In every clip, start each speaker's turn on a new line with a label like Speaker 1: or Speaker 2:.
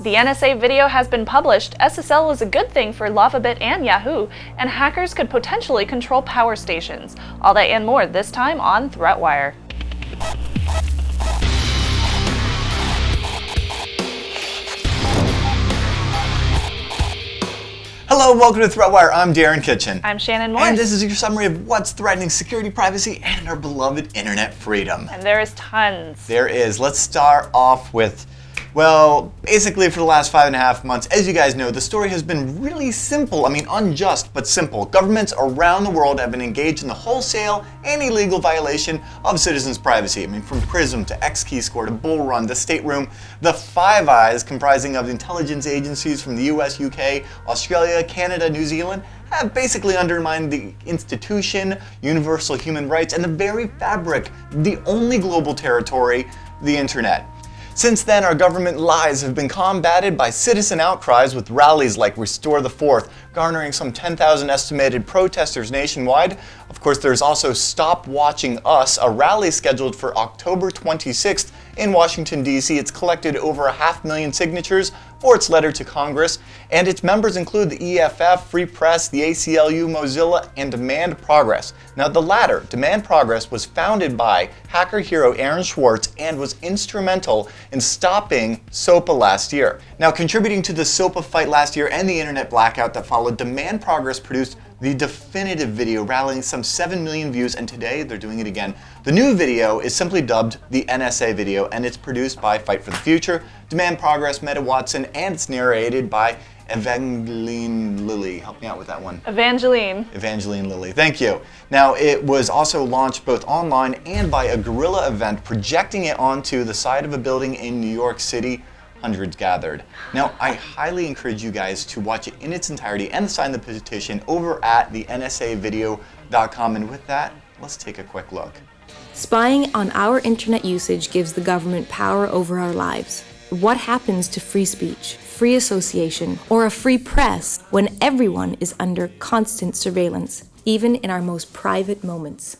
Speaker 1: The NSA video has been published. SSL is a good thing for Lavabit and Yahoo, and hackers could potentially control power stations. All that and more this time on ThreatWire.
Speaker 2: Hello, welcome to ThreatWire. I'm Darren Kitchen.
Speaker 1: I'm Shannon Morris.
Speaker 2: And this is your summary of what's threatening security, privacy, and our beloved internet freedom.
Speaker 1: And there is tons.
Speaker 2: There is. Let's start off with, well, basically for the last 5.5 months, as you guys know, the story has been really simple. I mean, unjust, but simple. Governments around the world have been engaged in the wholesale and illegal violation of citizens' privacy. I mean, from PRISM to XKeyscore to Bull Run to State Room, the Five Eyes, comprising of intelligence agencies from the US, UK, Australia, Canada, New Zealand, have basically undermined the institution, universal human rights, and the very fabric, the only global territory, the internet. Since then, our government lies have been combated by citizen outcries with rallies like Restore the Fourth, garnering some 10,000 estimated protesters nationwide. Of course, there's also Stop Watching Us, a rally scheduled for October 26th in Washington, D.C. It's collected over 500,000 signatures for its letter to Congress, and its members include the EFF, Free Press, the ACLU, Mozilla, and Demand Progress. Now, the latter, Demand Progress, was founded by hacker hero Aaron Swartz and was instrumental in stopping SOPA last year. Now, contributing to the SOPA fight last year and the internet blackout that followed, Demand Progress produced the definitive video, rallying some 7 million views, and today they're doing it again. The new video is simply dubbed the NSA video, and it's produced by Fight for the Future, Demand Progress, Meta Watson, and it's narrated by Evangeline Lilly. Help me out with that one. Evangeline Lilly, thank you. Now, it was also launched both online and by a guerrilla event, projecting it onto the side of a building in New York City. Hundreds gathered. Now, I highly encourage you guys to watch it in its entirety and sign the petition over at the nsavideo.com. And with that, let's take a quick look.
Speaker 3: Spying on our internet usage gives the government power over our lives. What happens to free speech, free association, or a free press when everyone is under constant surveillance, even in our most private moments?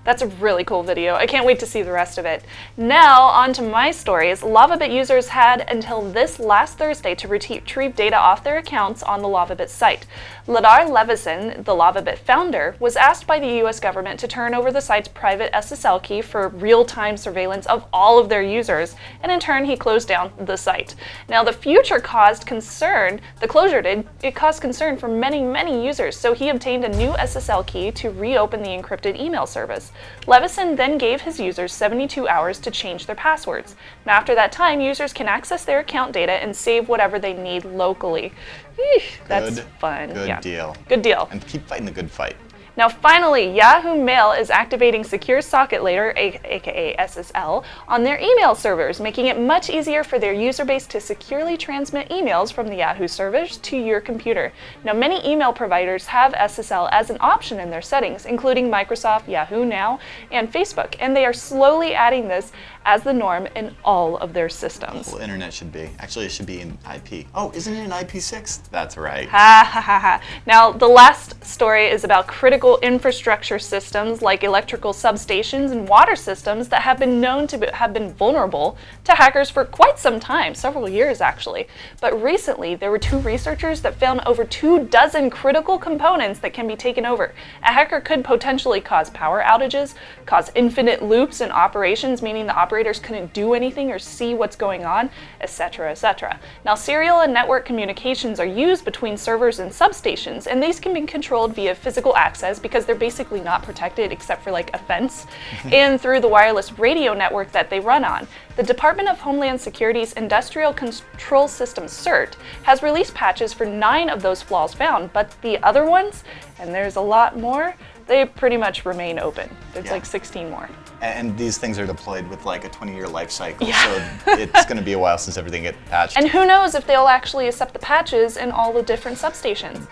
Speaker 1: That's a really cool video. I can't wait to see the rest of it. Now, on to my stories. Lavabit users had until this last Thursday to retrieve data off their accounts on the Lavabit site. Ladar Levison, the Lavabit founder, was asked by the US government to turn over the site's private SSL key for real-time surveillance of all of their users, and in turn he closed down the site. Now, the future caused concern, the closure did, it caused concern for many users, so he obtained a new SSL key to reopen the encrypted email service. Levison then gave his users 72 hours to change their passwords. Now, after that time, users can access their account data and save whatever they need locally. Eesh, that's fun.
Speaker 2: Good deal.
Speaker 1: Good deal.
Speaker 2: And keep fighting the good fight.
Speaker 1: Now finally, Yahoo Mail is activating Secure Socket Layer, aka SSL, on their email servers, making it much easier for their user base to securely transmit emails from the Yahoo servers to your computer. Now, many email providers have SSL as an option in their settings, including Microsoft, Yahoo Now, and Facebook, and they are slowly adding this as the norm in all of their systems.
Speaker 2: The whole internet should be. Actually, it should be in IP. Oh, isn't it in IP6? That's right.
Speaker 1: Ha ha ha ha. Now, the last story is about critical infrastructure systems like electrical substations and water systems that have been known to have been vulnerable to hackers for quite some time, several years actually. But recently, there were 2 researchers that found over 24 critical components that can be taken over. A hacker could potentially cause power outages, cause infinite loops in operations, meaning the operators couldn't do anything or see what's going on, etc., etc. Now, serial and network communications are used between servers and substations, and these can be controlled via physical access because they're basically not protected except for like a fence, and through the wireless radio network that they run on. The Department of Homeland Security's Industrial Control System CERT has released patches for 9 of those flaws found, but the other ones, and there's a lot more, they pretty much remain open. There's like 16 more.
Speaker 2: And these things are deployed with like a 20-year life cycle, so it's going to be a while since everything gets patched.
Speaker 1: And who knows if they'll actually accept the patches in all the different substations.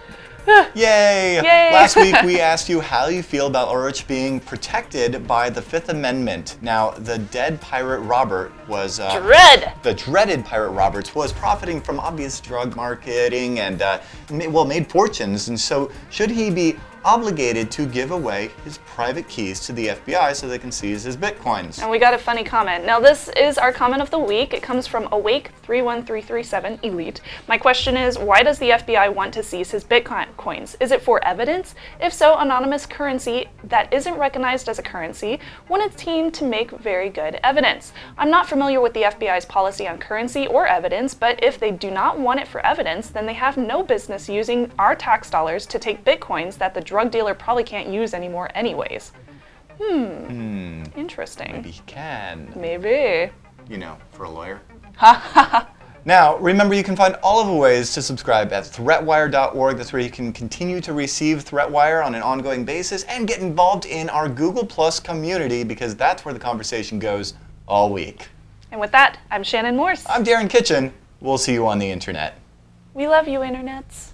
Speaker 2: Yay!
Speaker 1: Yay!
Speaker 2: Last week we asked you how you feel about Orich being protected by the Fifth Amendment. Now, the dead pirate Robert was... The dreaded pirate Roberts was profiting from obvious drug marketing and, made fortunes. And so, should he be obligated to give away his private keys to the FBI so they can seize his bitcoins.
Speaker 1: And we got a funny comment. Now this is our comment of the week. It comes from Awake31337 Elite. My question is, why does the FBI want to seize his bitcoins? Is it for evidence? If so, anonymous currency that isn't recognized as a currency wouldn't seem to make very good evidence. I'm not familiar with the FBI's policy on currency or evidence, but if they do not want it for evidence, then they have no business using our tax dollars to take bitcoins that the drug dealer probably can't use anymore anyways. Interesting.
Speaker 2: Maybe he can.
Speaker 1: Maybe.
Speaker 2: You know, for a lawyer. Now, remember you can find all of the ways to subscribe at threatwire.org. That's where you can continue to receive ThreatWire on an ongoing basis and get involved in our Google Plus community, because that's where the conversation goes all week.
Speaker 1: And with that, I'm Shannon Morse.
Speaker 2: I'm Darren Kitchen. We'll see you on the internet.
Speaker 1: We love you, internets.